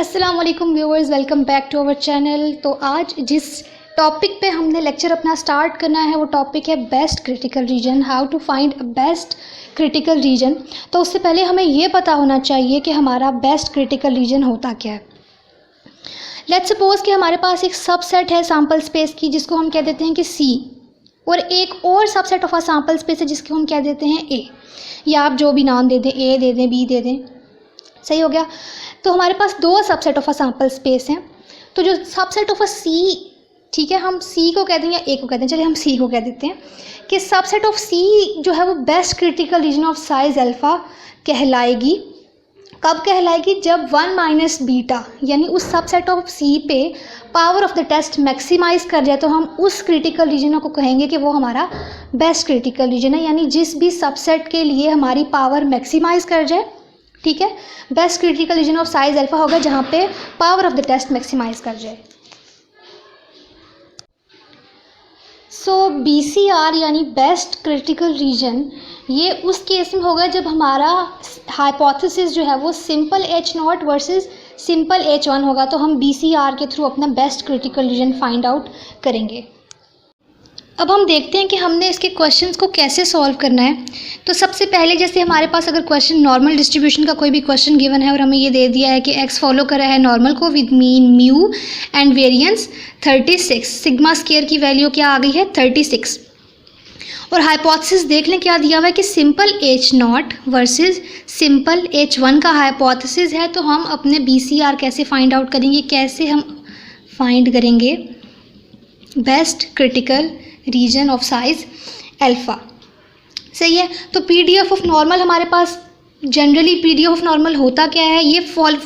अस्सलाम वालेकुम viewers, welcome back to our channel. तो आज जिस टॉपिक पे हमने लेक्चर अपना स्टार्ट करना है वो टॉपिक है best critical region, how to find a best critical region. तो उससे पहले हमें ये पता होना चाहिए कि हमारा बेस्ट क्रिटिकल रीजन होता क्या है। लेट्स सपोज कि हमारे पास एक सबसेट है सैम्पल स्पेस की जिसको हम कह देते हैं कि सी, और एक और subset of a sample space है जिसको हम कह देते हैं ए, या आप जो भी नाम दे दें, ए दे दें, बी दे दें, सही हो गया। तो हमारे पास दो subset of a sample space हैं। तो जो सबसेट ऑफ अ सी, ठीक है, हम सी को कह दें या ए को कह दें, चलिए हम सी को कह देते हैं कि सबसेट ऑफ सी जो है वो best critical region of size alpha कहलाएगी। कब कहलाएगी? जब 1 माइनस बीटा यानी उस सबसेट ऑफ सी पे power of the test maximise कर जाए तो हम उस क्रिटिकल रीजन को कहेंगे कि वो हमारा बेस्ट क्रिटिकल रीजन है। यानी जिस भी सबसेट के लिए हमारी पावर मैक्सिमाइज़ कर जाए, ठीक है, best critical region of size alpha होगा जहाँ पे power of the test maximise कर जाए। सो BCR यानी बेस्ट क्रिटिकल रीजन ये उस केस में होगा जब हमारा हाइपोथेसिस जो है वो simple H0 versus simple H1 होगा। तो हम BCR के थ्रू अपना best critical region find out करेंगे। अब हम देखते हैं कि हमने इसके क्वेश्चंस को कैसे सॉल्व करना है। तो सबसे पहले जैसे हमारे पास अगर क्वेश्चन नॉर्मल डिस्ट्रीब्यूशन का कोई भी क्वेश्चन गिवन है और हमें ये दे दिया है कि x फॉलो कर रहा है नॉर्मल को with mean mu and variance 36, sigma square की वैल्यू क्या आ गई है 36, और हाइपोथेसिस देख लें क्या दिया हुआ है कि simple H0 versus simple H1 का हाइपोथेसिस है। तो हम अपने BCR कैसे फाइंड आउट करेंगे, कैसे हम फाइंड करेंगे best critical region of size alpha, सही है। तो PDF ऑफ नॉर्मल हमारे पास जनरली PDF ऑफ नॉर्मल होता क्या है, ये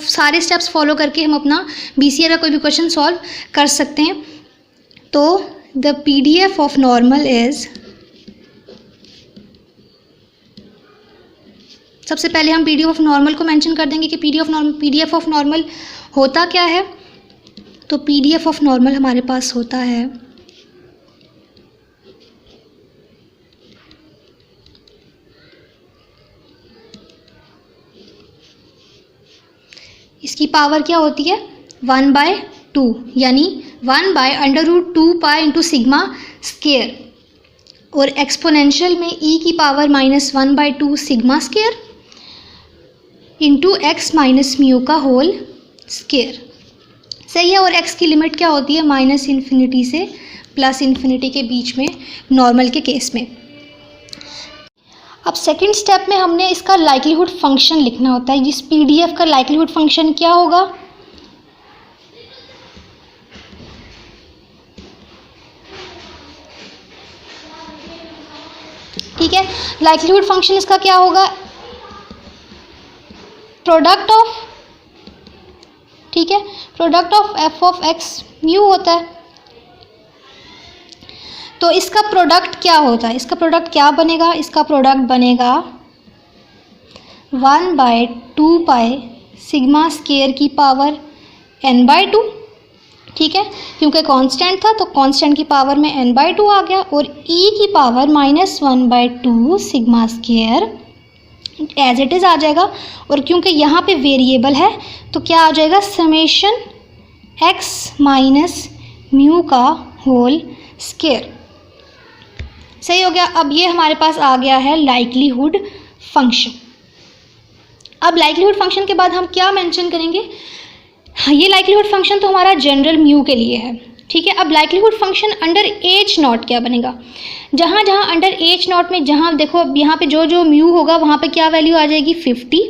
सारे स्टेप्स फॉलो करके हम अपना BCR का कोई भी क्वेश्चन सॉल्व कर सकते हैं। तो the PDF of normal is, सबसे पहले हम PDF ऑफ नॉर्मल को मेंशन कर देंगे कि PDF ऑफ नॉर्मल होता क्या है। तो PDF ऑफ नॉर्मल हमारे पास होता है इसकी पावर क्या होती है 1/2 यानी 1/√2 पाई इंटू सिग्मा स्केयर, और एक्सपोनेंशियल में e की power -1/2 sigma square into x minus mu का होल स्केयर, सही है। और x की लिमिट क्या होती है -∞ से +∞ के बीच में नॉर्मल के केस में। अब सेकंड स्टेप में हमने इसका लाइक्लीहुड फंक्शन लिखना होता है। जिस PDF का लाइक्लीहुड फंक्शन क्या होगा, ठीक है, लाइक्लीहुड फंक्शन इसका क्या होगा, प्रोडक्ट ऑफ, ठीक है, product of f of x mu होता है। तो इसका प्रोडक्ट क्या होता है, इसका प्रोडक्ट क्या बनेगा, इसका प्रोडक्ट बनेगा 1/2 पाई सिग्मा स्केयर की पावर n/2, ठीक है, क्योंकि कांस्टेंट था तो कांस्टेंट की पावर में n/2 आ गया, और e की power -1/2 sigma square as it is आ जाएगा। और क्योंकि यहाँ पे वेरिएबल है तो क्या आ जाएगा समेशन x माइनस म्यू का होल स्केयर, सही हो गया। अब ये हमारे पास आ गया है लाइक्लीहुड फंक्शन। अब लाइक्लीहुड फंक्शन के बाद हम क्या मेंशन करेंगे, ये लाइक्लीहुड फंक्शन तो हमारा जनरल म्यू के लिए है, ठीक है। अब लाइक्लीहुड फंक्शन अंडर H0 क्या बनेगा, जहाँ जहाँ अंडर H0 में, जहाँ देखो अब यहाँ पे जो जो म्यू होगा वहाँ पे क्या वैल्यू आ जाएगी 50,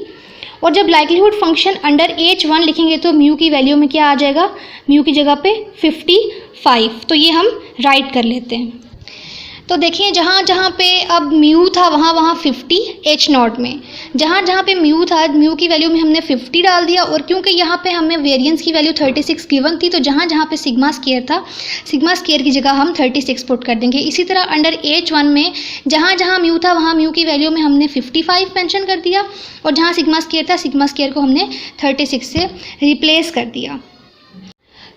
और जब लाइक्लीहुड फंक्शन अंडर H1 लिखेंगे तो म्यू की वैल्यू में क्या आ जाएगा, म्यू की जगह पे 55। तो ये हम राइट कर लेते हैं। तो देखिए जहाँ जहाँ पे अब म्यू था वहाँ 50 H0 में, जहाँ जहाँ पे म्यू था म्यू की वैल्यू में हमने 50 डाल दिया, और क्योंकि यहाँ पे हमें वेरिएंस की वैल्यू 36 गिवन थी तो जहाँ जहाँ पे सिग्मा स्केयर था सिग्मा स्केयर की जगह हम 36 पुट कर देंगे। इसी तरह अंडर H1 में जहाँ जहाँ म्यू था वहाँ म्यू की वैल्यू में हमने 55 मेंशन कर दिया, और जहाँ सिग्मा स्केयर था सिग्मा स्केयर को हमने 36 से रिप्लेस कर दिया।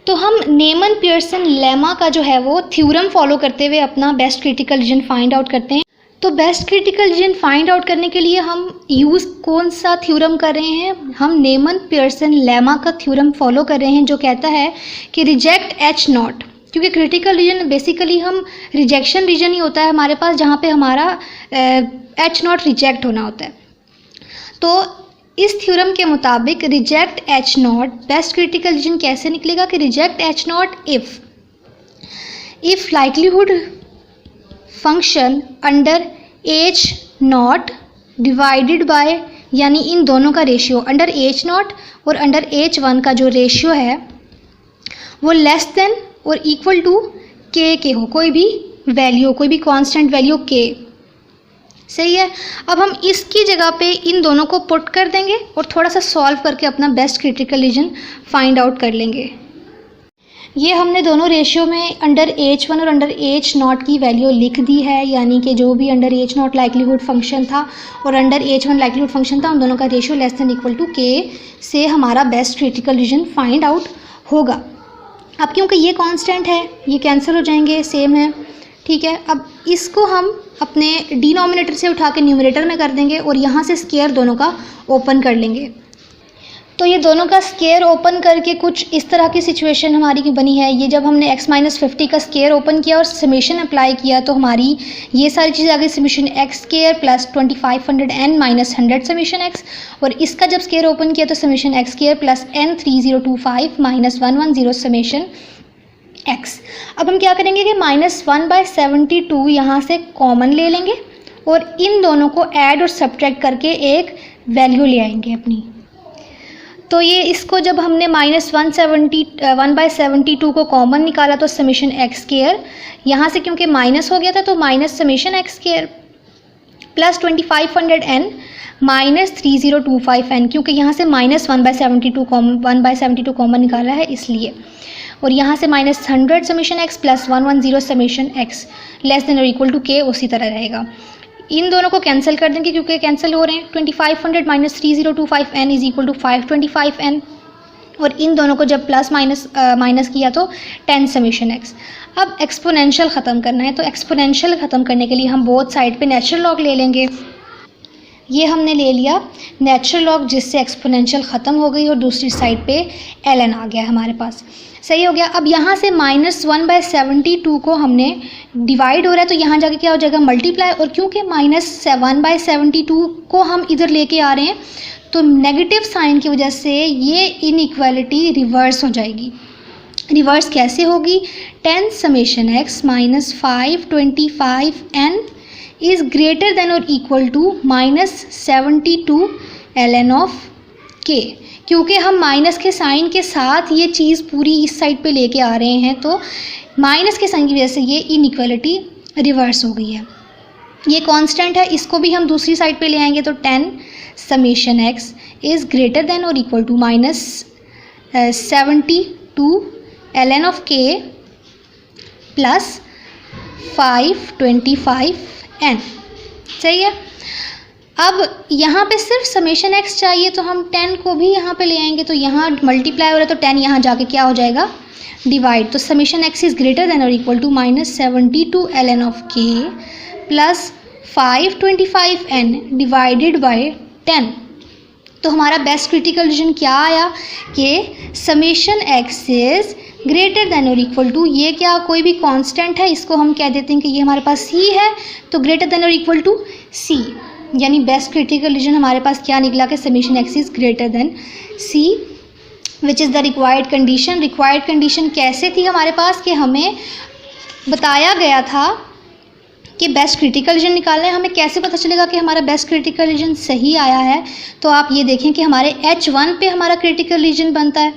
तो हम नेमन पियर्सन लेमा का जो है वो थ्योरम फॉलो करते हुए अपना best critical region find out करते हैं। तो best critical region find out करने के लिए हम यूज़ कौन सा थ्योरम कर रहे हैं? हम नेमन पियर्सन लेमा का थ्योरम फॉलो कर रहे हैं जो कहता है कि रिजेक्ट H नॉट, क्योंकि क्रिटिकल रीजन बेसिकली हम रिजेक्शन रीजन ही होता है हमारे पास जहाँ पे हमारा H नॉट रिजेक्ट होना होता है। तो इस थ्योरम के मुताबिक reject H not best critical reason कैसे निकलेगा कि reject H not if likelihood function under H not divided by, यानी इन दोनों का रेशियो अंडर H नॉट और अंडर H1 का जो रेशियो है वो लेस देन और इक्वल टू K के हो, कोई भी वैल्यू, कोई भी कांस्टेंट वैल्यू K। सही है। अब हम इसकी जगह पे इन दोनों को पुट कर देंगे और थोड़ा सा सॉल्व करके अपना best critical region find out कर लेंगे। ये हमने दोनों रेशियो में अंडर H1 और अंडर H नॉट की वैल्यू लिख दी है, यानी कि जो भी under H not likelihood function था और अंडर H1 लाइक्लीहुड फंक्शन था उन दोनों का ratio less than equal to K से हमारा best critical region find out होगा। अब क्योंकि ये कांस्टेंट है ये कैंसिल हो जाएंगे, सेम है, ठीक है। अब इसको हम अपने डिनोमिनेटर से उठा के न्यूमरेटर में कर देंगे और यहाँ से स्केयर दोनों का ओपन कर लेंगे। तो ये दोनों का स्केयर ओपन करके कुछ इस तरह की सिचुएशन हमारी की बनी है। ये जब हमने x-50 का स्केयर ओपन किया और समेशन अप्लाई किया तो हमारी ये सारी चीज़ें आ गई, summation x square plus 2500n minus 100 summation x, और इसका जब स्केयर ओपन किया तो summation x square plus n3025 minus 110 summation x। अब हम क्या करेंगे कि -1/72 यहाँ से कॉमन ले लेंगे और इन दोनों को ऐड और सब्ट्रैक्ट करके एक वैल्यू ले आएंगे अपनी। तो ये इसको जब हमने -1/72 को कॉमन निकाला तो समेशन x स्केयर यहाँ से क्योंकि माइनस हो गया था तो minus summation x square plus 2500n minus 3025n, क्योंकि यहाँ से -1/72 कॉमन निकाला है इसलिए, और यहाँ से -100 summation x plus 110 summation x less than और इक्वल टू K उसी तरह रहेगा। इन दोनों को कैंसिल कर देंगे क्योंकि कैंसिल हो रहे हैं। 2500 minus 3025n is equal to 525n, और इन दोनों को जब प्लस माइनस किया तो 10 समेशन x। अब एक्सपोनेंशियल ख़त्म करना है, तो एक्सपोनेंशियल ख़त्म करने के लिए हम बोथ साइड पे नेचुरल लॉग ले लेंगे। ये हमने ले लिया नेचुरल लॉग जिससे एक्सपोनेंशियल ख़त्म हो गई और दूसरी साइड पे ln आ गया हमारे पास। सही हो गया। अब यहाँ से -1/72 को हमने डिवाइड हो रहा है तो यहाँ जाके क्या हो जाएगा मल्टीप्लाई, और क्योंकि -1/72 को हम इधर लेके आ रहे हैं तो नेगेटिव साइन की वजह से ये इनइक्वालिटी रिवर्स हो जाएगी। रिवर्स कैसे होगी? 10 summation x minus 525n is greater than और equal to -72 ln of k। क्योंकि हम माइनस के साइन के साथ ये चीज़ पूरी इस साइड पे लेके आ रहे हैं तो माइनस के साइन की वजह से ये इनइक्वालिटी रिवर्स हो गई है। ये कांस्टेंट है, इसको भी हम दूसरी साइड पे ले आएंगे तो 10 summation x is greater than और equal to -72 ln of k plus 525n। सही है। अब यहाँ पे सिर्फ समेशन x चाहिए तो हम 10 को भी यहाँ पे ले आएंगे, तो यहाँ मल्टीप्लाई हो रहा है तो 10 यहाँ जाके क्या हो जाएगा डिवाइड, तो summation x is greater than और equal to -72 ln of k plus 525n divided by 10। तो हमारा बेस्ट क्रिटिकल रीजन क्या आया कि summation x is greater than और इक्वल टू, ये क्या कोई भी कांस्टेंट है, इसको हम कह देते हैं कि ये हमारे पास c है तो ग्रेटर देन और इक्वल टू c, यानी बेस्ट क्रिटिकल रीजन हमारे पास क्या निकला कि summation x is greater then c which is the required condition. Required condition कैसे थी हमारे पास कि हमें बताया गया था कि बेस्ट क्रिटिकल रीजन निकालना है। हमें कैसे पता चलेगा कि हमारा बेस्ट क्रिटिकल रीजन सही आया है? तो आप ये देखें कि हमारे H1 पे हमारा क्रिटिकल रीजन बनता है,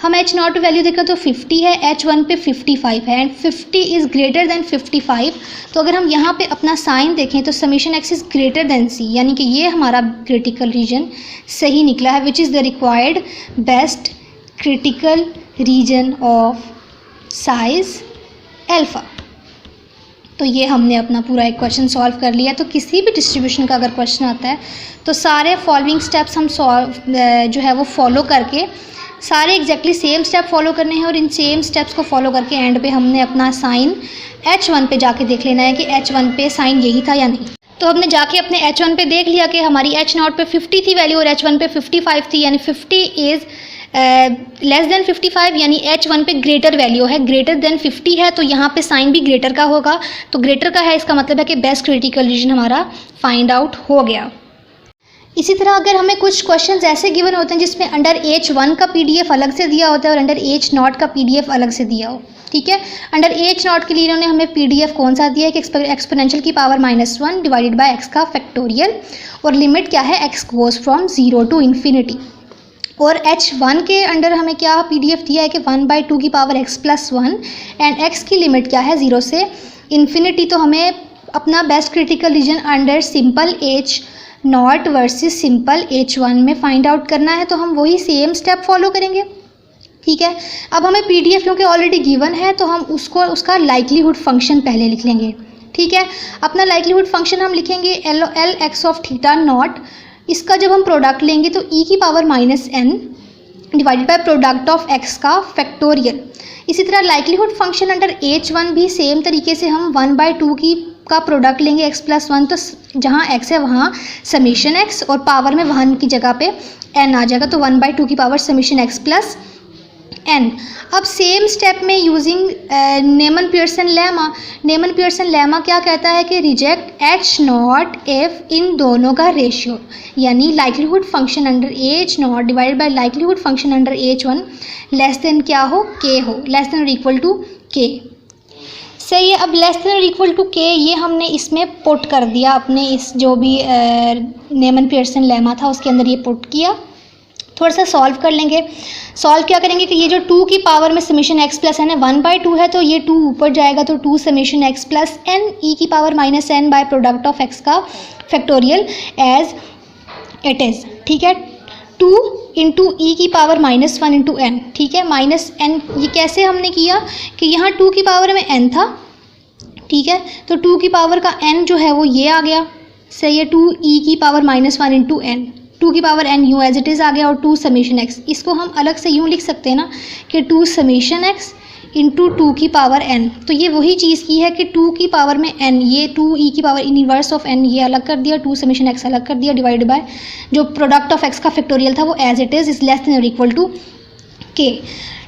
हम H0 पे वैल्यू देखा तो 50 है, H1 पे 55 है एंड 50 इज़ ग्रेटर देन 55। तो अगर हम यहाँ पे अपना साइन देखें तो summation x is greater then c, यानी कि ये हमारा क्रिटिकल रीजन सही निकला है which is the required best critical region of size alpha. तो ये हमने अपना पूरा एक क्वेश्चन सॉल्व कर लिया। तो किसी भी डिस्ट्रीब्यूशन का अगर क्वेश्चन आता है तो सारे फॉलोइंग स्टेप्स हम जो है वो फॉलो करके सारे एग्जैक्टली सेम स्टेप फॉलो करने हैं और इन सेम स्टेप्स को फॉलो करके एंड पे हमने अपना साइन H1 पे जाके देख लेना है कि H1 पे साइन यही था या नहीं। तो हमने जाके अपने H1 पे देख लिया कि हमारी H0 पे 50 थी वैल्यू और H1 पे 55 थी, यानी 50 इज़ लेस देन 55, यानी H1 पे ग्रेटर वैल्यू है, ग्रेटर देन 50 है, तो यहाँ पे साइन भी ग्रेटर का होगा, तो ग्रेटर का है, इसका मतलब है कि बेस्ट क्रिटिकल रीजन हमारा फाइंड आउट हो गया। इसी तरह अगर हमें कुछ क्वेश्चंस ऐसे गिवन होते हैं जिसमें अंडर H1 का PDF अलग से दिया होता है और अंडर H0 का PDF अलग से दिया हो, ठीक है। अंडर H0 के लिए इन्होंने हमें PDF कौन सा दिया है कि एक्सपोनेंशियल की पावर -1 डिवाइडेड बाय x का फैक्टोरियल, और लिमिट क्या है, x goes from 0 to infinity. और H1 के अंडर हमें क्या PDF दिया है कि 1/2 की पावर x + 1 एंड x की लिमिट क्या है 0 से इन्फिनिटी। तो हमें अपना best critical reason under simple H0 versus simple H1 में फाइंड आउट करना है, तो हम वही सेम स्टेप फॉलो करेंगे, ठीक है। अब हमें PDF क्योंकि ऑलरेडी गिवन है तो हम उसका लाइक्लीहुड फंक्शन पहले लिख लेंगे, ठीक है। अपना लाइक्लीहुड फंक्शन हम लिखेंगे LX ऑफ थीटा नॉट, इसका जब हम प्रोडक्ट लेंगे तो e की power -n divided by product of x का फैक्टोरियल। इसी तरह लाइक्लीहुड फंक्शन अंडर H1 भी सेम तरीके से हम 1/2 का प्रोडक्ट लेंगे x + 1, तो जहाँ x है वहाँ समीशन x और पावर में 1 की जगह पे n आ जाएगा, तो 1/2 की पावर समीशन x + n। अब सेम स्टेप में using Neyman Pearson lemma, Neyman Pearson lemma क्या कहता है कि रिजेक्ट H0 इफ इन दोनों का रेशियो, यानी likelihood function under H0 divided by likelihood function under H1 less than क्या हो, k हो, लेस देन और इक्वल टू k। सही है। अब लेस देन और इक्वल टू k ये हमने इसमें पुट कर दिया, अपने इस जो भी नेमन पियर्सन लेमा था उसके अंदर ये पुट किया। थोड़ा सा सॉल्व कर लेंगे। सॉल्व क्या करेंगे कि ये जो 2 की पावर में समीशन x + n है 1/2 है, तो ये 2 ऊपर जाएगा, तो 2 समीशन x + n e की power -n by product of x का फैक्टोरियल एज इट इज़, ठीक है। 2 इंटू ई की पावर -1 इंटू n, ठीक है, -n। ये कैसे हमने किया कि यहाँ 2 की पावर में n था, ठीक है, तो 2 की पावर का n जो है वो ये आ गया, सही है, 2 e की पावर -1 इंटू n, 2 की पावर n यूँ एज इट इज़ आ गया, और 2 समीशन x, इसको हम अलग से यूँ लिख सकते हैं ना कि 2 समीशन x इंटू 2 की पावर n। तो ये वही चीज़ की है कि 2 की पावर में n, ये 2 e की पावर इनवर्स ऑफ n ये अलग कर दिया, 2 समीशन x अलग कर दिया, डिवाइड बाय जो प्रोडक्ट ऑफ x का फैक्टोरियल था वो as it is less than और इक्वल टू k,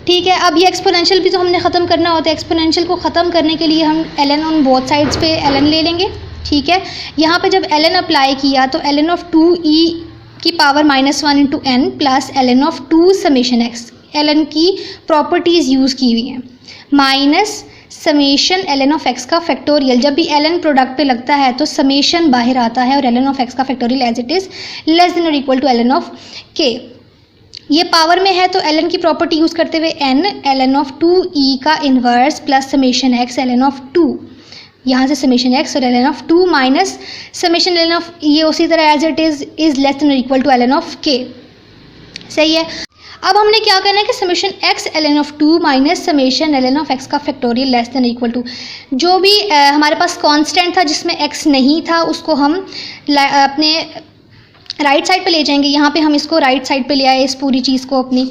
ठीक है। अब ये एक्सपोनेंशियल भी तो हमने ख़त्म करना होता है, एक्सपोनेंशियल को ख़त्म करने के लिए हम ln ऑन बोथ साइड्स पे ln ले लेंगे, ठीक है। यहाँ पे जब ln अप्लाई किया तो ln ऑफ 2e की power -1 into n plus ln of 2 summation x, ln की प्रॉपर्टीज़ यूज़ की हुई हैं, minus summation ln of x का फैक्टोरियल। जब भी ln प्रोडक्ट पे लगता है तो समेशन बाहर आता है, और ln ऑफ x का factorial as it is less than और equal to ln of k। ये पावर में है तो ln की प्रॉपर्टी यूज़ करते हुए n ln ऑफ 2e का inverse plus summation x ln of 2, यहाँ से समेशन x और ln of 2 minus summation ln of ये उसी तरह as it is less than और equal to ln of k, सही है। अब हमने क्या करना है कि summation x ln of 2 minus summation ln of x का factorial less than equal to, जो भी हमारे पास कांस्टेंट था जिसमें x नहीं था उसको हम अपने राइट साइड पे ले जाएंगे। यहाँ पे हम इसको राइट साइड पे ले आए इस पूरी चीज़ को अपनी,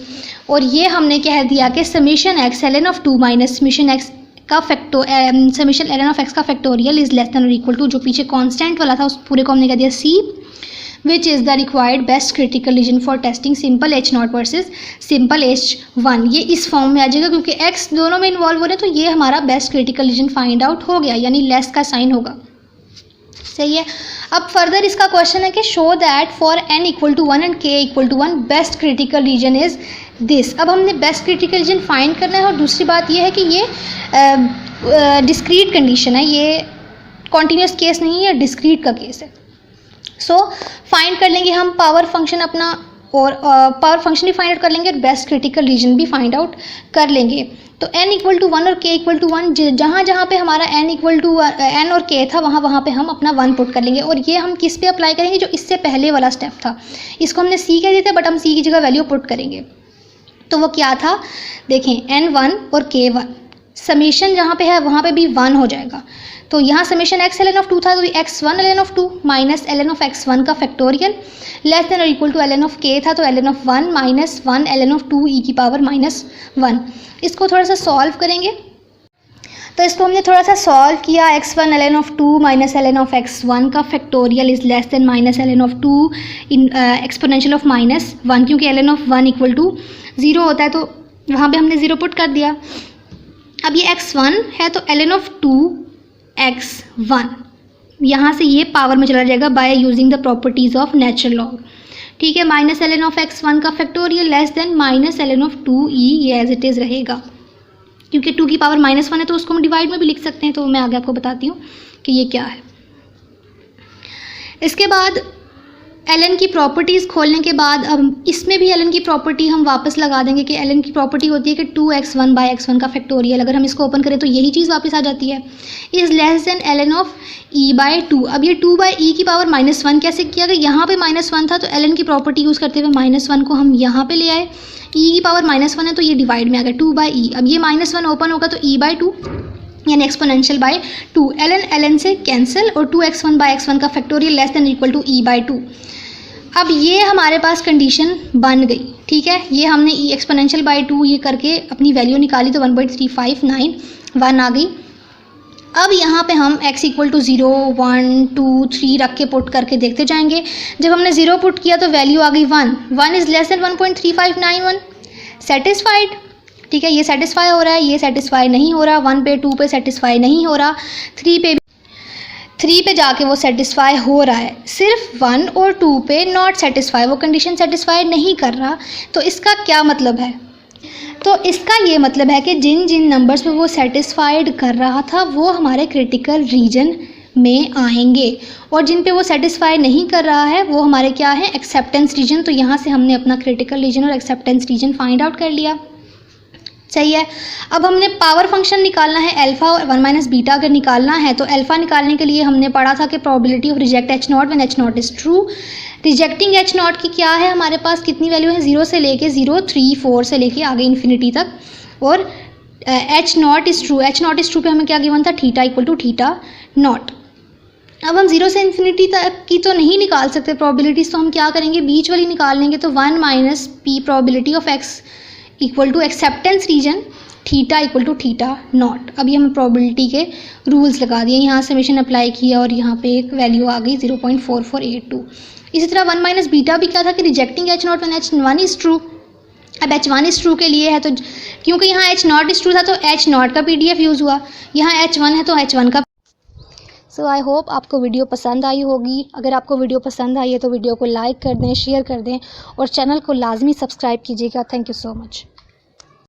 और ये हमने कह दिया कि summation x ln of 2 minus summation x का समेशन ln ऑफ x का फैक्टोरियल इज़ लेस देन और इक्वल टू, जो पीछे कांस्टेंट वाला था उस पूरे को हमने कह दिया c, which is the required best critical reason for testing simple H0 versus simple H1। ये इस फॉर्म में आ जाएगा क्योंकि x दोनों में इन्वॉल्व हो रहे हैं, तो ये हमारा best critical region find out हो गया, यानी लेस का साइन होगा, सही है। अब फर्दर इसका क्वेश्चन है कि show that for n equal to 1 and k equal to 1 best critical region is this. अब हमने बेस्ट क्रिटिकल रीजन फाइंड करना है, और दूसरी बात ये है कि ये डिस्क्रीट कंडीशन है, ये कॉन्टीन्यूस केस नहीं है, डिस्क्रीट का केस है। सो फाइंड कर लेंगे हम पावर फंक्शन अपना, और पावर फंक्शन भी फाइंड आउट कर लेंगे और बेस्ट क्रिटिकल रीजन भी फाइंड आउट कर लेंगे। तो n इक्वल टू 1 और k इक्वल टू 1, जहाँ जहाँ पे हमारा n इक्वल टू n और k था वहाँ पे हम अपना 1 पुट कर लेंगे, और ये हम किस पे अप्लाई करेंगे, जो इससे पहले वाला स्टेप था, इसको हमने c कह दिया था, बट हम c की जगह वैल्यू पुट करेंगे। तो वो क्या था, देखें n1 और k1, समीशन जहाँ पे है वहाँ पे भी 1 हो जाएगा, तो यहाँ समीशन x ln ऑफ 2 था, तो x1 ln of 2 minus ln of x1 का फैक्टोरियल लेस देन और equal to ln of k था, तो ln of 1 minus 1 ln of 2 e की पावर -1। इसको थोड़ा सा सॉल्व करेंगे तो इसको हमने थोड़ा सा सॉल्व किया। x1 ln of 2 minus ln of x1 का factorial is less then minus ln of 2 in exponential of -1, क्योंकि ln ऑफ 1 इक्वल टू 0 होता है, तो वहाँ पे हमने 0 पुट कर दिया। अब ये x1 है तो ln ऑफ 2x1 यहाँ से ये पावर में चला जाएगा by using the properties of natural log. ठीक है, माइनस ln ऑफ x1 का factorial less then minus ln of 2e, ये एज इट इज़ रहेगा। क्योंकि 2 की पावर -1 है तो उसको हम डिवाइड में भी लिख सकते हैं, तो मैं आगे आपको बताती हूँ कि ये क्या है। इसके बाद ln की प्रॉपर्टीज़ खोलने के बाद अब इसमें भी ln की प्रॉपर्टी हम वापस लगा देंगे कि ln की प्रॉपर्टी होती है कि 2x1 बाय x1 का फैक्टोरियल, अगर हम इसको ओपन करें तो यही चीज़ वापस आ जाती है, is less than ln of e by 2। अब ये 2 बाय e की पावर -1 कैसे किया? अगर यहाँ पे -1 था तो ln की प्रॉपर्टी यूज़ करते हुए -1 को हम यहाँ पे ले आए, e की पावर -1 है तो ये डिवाइड में आ गया 2 बाई ई। अब ये -1 ओपन होगा तो e बाई 2 यानी एक्सपोनेंशियल बाय 2, ln से कैंसिल और 2x1 बाय x1 का factorial less than equal to e by 2। अब ये हमारे पास कंडीशन बन गई। ठीक है, ये हमने e एक्सपोनेंशियल बाय 2 ये करके अपनी वैल्यू निकाली तो 1.3591 आ गई। अब यहाँ पे हम x इक्वल टू 0, 1, 2, 3 रख के पुट करके देखते जाएंगे। जब हमने 0 पुट किया तो वैल्यू आ गई 1 इज़ लेस देन 1.3591, सेटिस्फाइड। ठीक है, ये सेटिस्फाई हो रहा है, ये सेटिस्फाई नहीं हो रहा, 1 पे 2 पे सेटिस्फाई नहीं हो रहा, 3 पे जाके वो सेटिस्फाई हो रहा है, सिर्फ 1 और 2 पे नॉट सेटिस्फाई, वो कंडीशन सेटिस्फाई नहीं कर रहा। तो इसका क्या मतलब है? तो इसका ये मतलब है कि जिन जिन नंबर्स पे वो सेटिस्फाइड कर रहा था वो हमारे क्रिटिकल रीजन में आएंगे, और जिन पे वो सेटिस्फाई नहीं कर रहा है वो हमारे क्या है? Acceptance region. तो यहाँ से हमने अपना क्रिटिकल रीजन और एक्सेप्टेंस रीजन फाइंड आउट कर लिया। सही है। अब हमने पावर फंक्शन निकालना है अल्फा और 1 माइनस बीटा अगर निकालना है तो अल्फा निकालने के लिए हमने पढ़ा था कि probability of reject H not when H naught is true. Rejecting H not की क्या है हमारे पास, कितनी वैल्यू है? 0 से लेके 0, 3, 4 से लेके आगे इन्फिनिटी तक, और H naught is true. H naught is true पे हमें क्या गिवन था? Theta equal to theta naught. अब हम 0 से इन्फिनिटी तक की तो नहीं निकाल सकते प्रोबेबिलिटीज़, तो हम क्या करेंगे? बीच वाली निकाल लेंगे। तो 1 minus P probability of X equal to acceptance region theta equal to theta naught. अभी हम प्रोबेबिलिटी के रूल्स लगा दिए, यहाँ समेशन अप्लाई किया और यहाँ पे एक वैल्यू आ गई 0.4482। इसी तरह 1 माइनस बीटा भी क्या था कि rejecting H not when H one is true. अब एच वन इज़ ट्रू के लिए है तो क्योंकि यहाँ एच नॉट इज़ ट्रू था तो एच नॉट का PDF यूज़ हुआ, यहाँ एच वन है तो एच वन का। सो आई होप आपको वीडियो पसंद आई होगी। अगर आपको वीडियो पसंद आई है तो वीडियो को लाइक कर दें, शेयर कर दें और चैनल को लाजमी सब्सक्राइब कीजिएगा। Thank you so much.